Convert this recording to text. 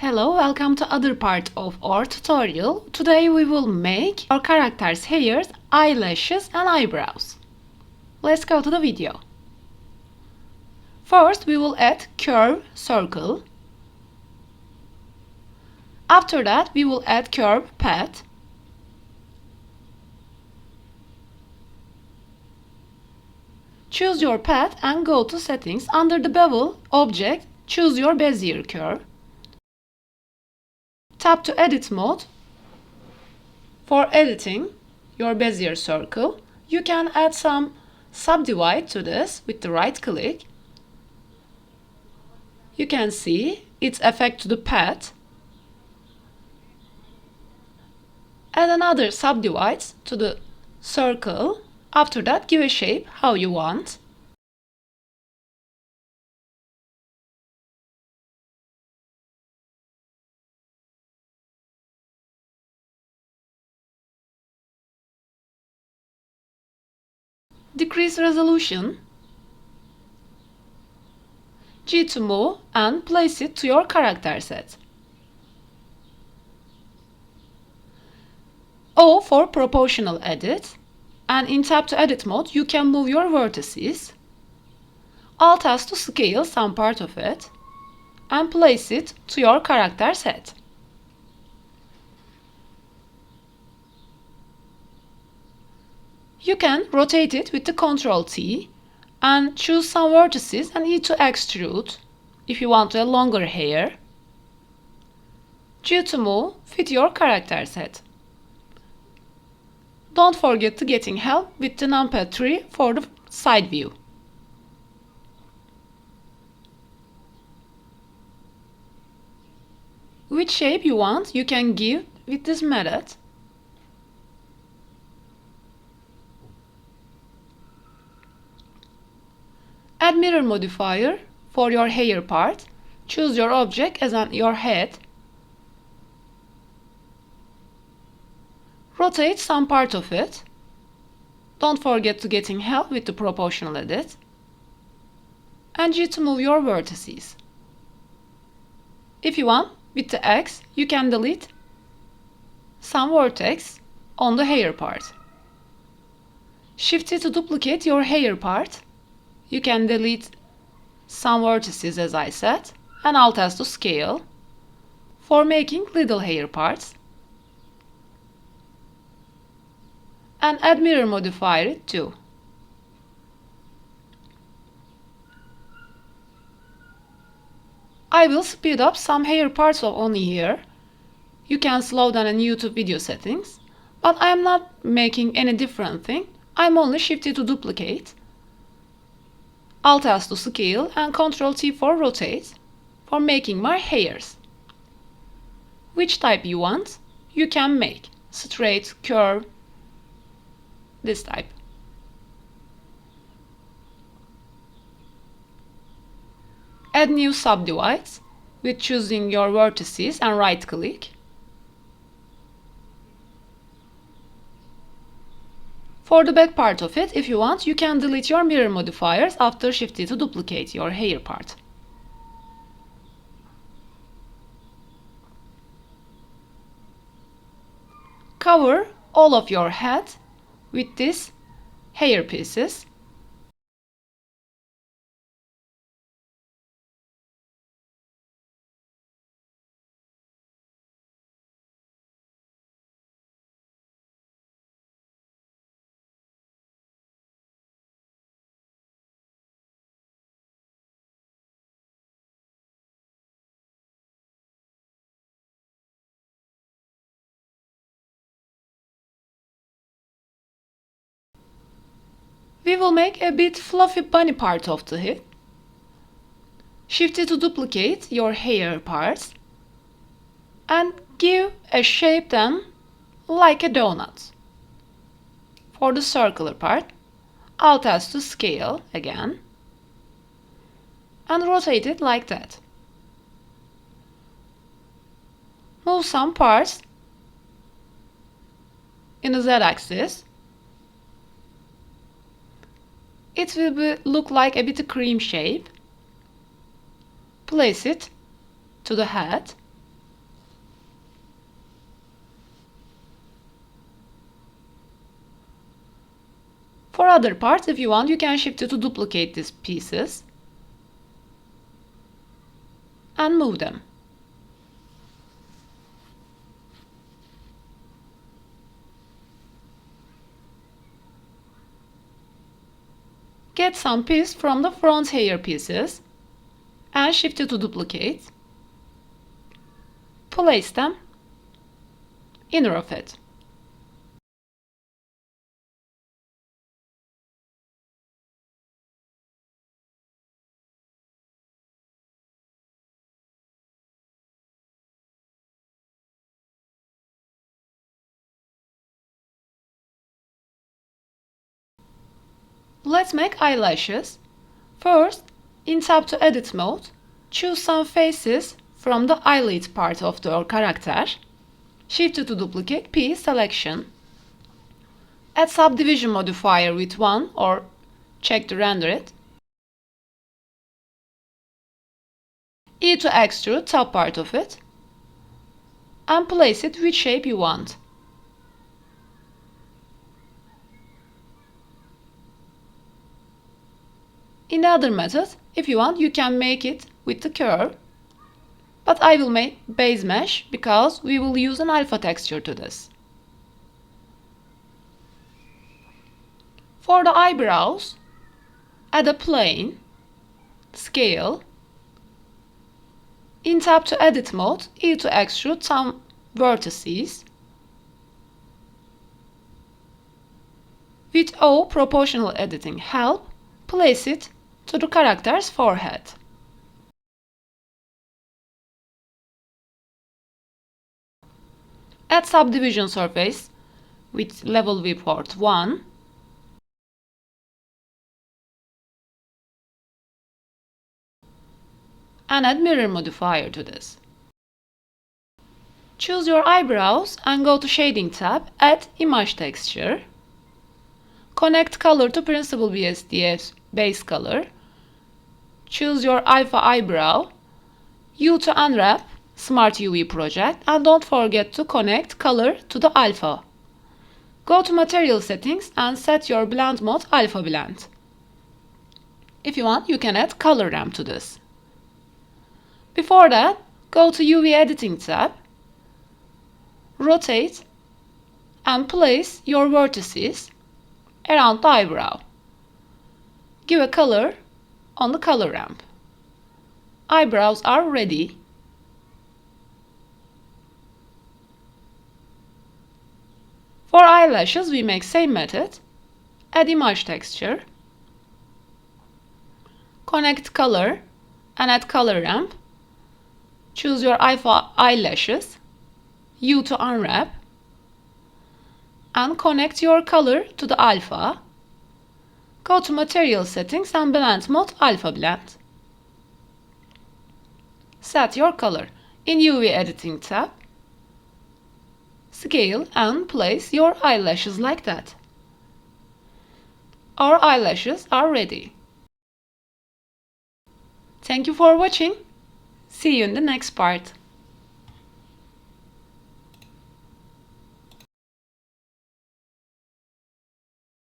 Hello, welcome to other part of our tutorial. Today we will make our character's hairs, eyelashes and eyebrows. Let's go to the video. First we will add curve circle. After that we will add curve path. Choose your path and go to settings. Under the bevel object, choose your Bezier curve. Tap to edit mode. For editing your Bezier circle, you can add some subdivide to this with the right click. You can see its effect to the path. Add another subdivide to the circle. After that, give a shape how you want. Decrease resolution. G to move and place it to your character set. O for proportional edit. And in tap to edit mode, you can move your vertices. Alt has to scale some part of it and place it to your character set. You can rotate it with the Ctrl T and choose some vertices and E to extrude if you want a longer hair. G to move, fit your character set. Don't forget to getting help with the numpad 3 for the side view. Which shape you want, you can give with this method. Add mirror modifier for your hair part. Choose your object as your head. Rotate some part of it. Don't forget to getting help with the proportional edit. And G to move your vertices. If you want, with the X, you can delete some vertex on the hair part. Shift T to duplicate your hair part. You can delete some vertices as I said, and Alt S to scale for making little hair parts. And add mirror modifier too. I will speed up some hair parts of only here. You can slow down in YouTube video settings, but I am not making any different thing. I'm only shifted to duplicate. Alt S to scale and Ctrl T for rotate for making my hairs. Which type you want, you can make. Straight, curve, this type. Add new subdivides with choosing your vertices and right click. For the back part of it, if you want, you can delete your mirror modifiers after shifting to duplicate your hair part. Cover all of your head with these hair pieces. We will make a bit fluffy bunny part of the head. Shift it to duplicate your hair parts and give a shape then like a donut. For the circular part, Alt S to scale again and rotate it like that. Move some parts in the Z-axis. It will look like a bit cream shape. Place it to the head For other parts, if you want, you can shift it to duplicate these pieces and move them. Get some piece from the front hair pieces and shift it to duplicate. Place them inner of it. Let's make eyelashes. First, in Tab to Edit mode, choose some faces from the eyelid part of your character. Shift to duplicate P selection. Add subdivision modifier with 1 or check to render it. E to extrude top part of it. And place it which shape you want. In the other method, if you want, you can make it with the curve. But I will make base mesh because we will use an alpha texture to this. For the eyebrows, add a plane, scale. In Tab to Edit mode, E to extrude some vertices. With O proportional editing help, place it to the character's forehead. Add subdivision surface with level viewport 1. And add mirror modifier to this. Choose your eyebrows and go to Shading tab, add Image Texture. Connect color to Principled BSDF base color. Choose your alpha eyebrow. U to unwrap Smart UV project and don't forget to connect color to the alpha. Go to Material Settings and set your blend mode Alpha Blend. If you want, you can add color ramp to this. Before that, go to UV Editing tab, rotate and place your vertices around the eyebrow. Give a color on the color ramp. Eyebrows are ready. For eyelashes, we make same method. Add image texture. Connect color and add color ramp. Choose your alpha eyelashes. U to unwrap. And connect your color to the alpha. Go to Material Settings and Blend Mode Alpha Blend. Set your color in UV Editing tab. Scale and place your eyelashes like that. Our eyelashes are ready. Thank you for watching. See you in the next part.